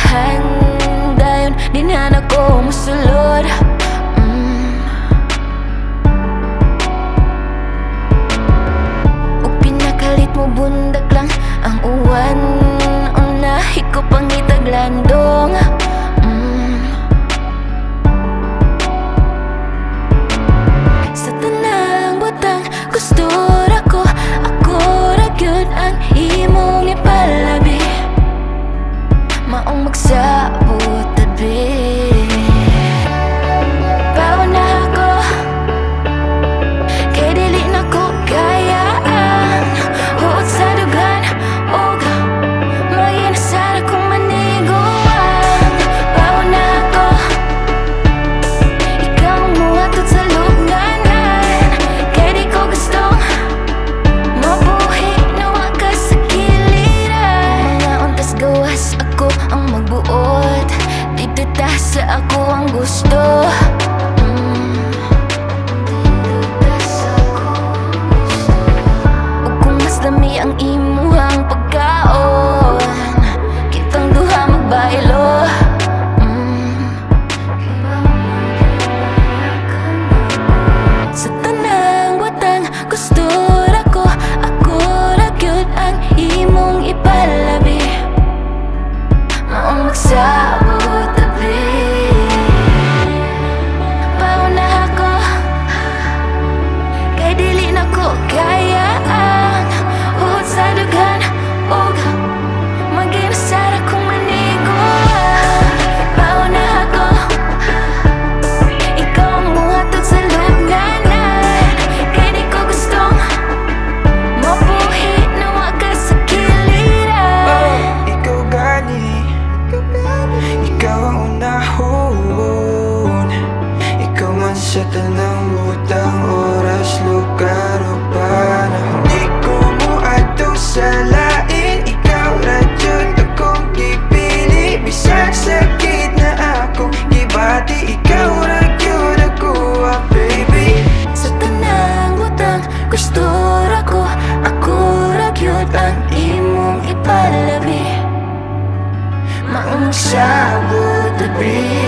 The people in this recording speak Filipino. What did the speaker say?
ganahan dayon di na ako musulod. Ug pinakalit mo bundak lang ang uwan, unahi ko pang itaglandong. Sa tanang butang gusto ako ra gyud ang imong ipalabi. Maong magsabot tabi. Pauna ako kay dili na ko kaya ang huot sa dugan og maginasara kong maniguan. Pauna ako, ikaw ang muhatod sa lubnganan, kay di ko gustong mabuhi na wa ka sa giliran. Mga untas gawas ako ang magbuot, dito ta sa ako ang gusto. Ug kung mas dami ang imuhang pagkaon, kitang duha magbaylo. Sa tanang watang gusto ako ra gyud ang imong ipalabi. Maong magsabot tabi. Pauna ako kay dili na ko kaya ang huot sa dugan og maginasara kong maniguan. Pauna ako, ikaw ang muhatod sa lubnganan, kay di ko gustong mabuhi na wa ka sa giliran. Ikaw gani, ikaw ang unahon. Ikaw man sa tanang butang oras, lugar o panahon. Di ko mo ato sa lain, ikaw ra jud akong gipili. Bisag sakit na akong gibati, ikaw ra jud ako, baby. Sa tanang butang gusto ako ra gyud ang imong ipalabi. Maong Sabot tabi.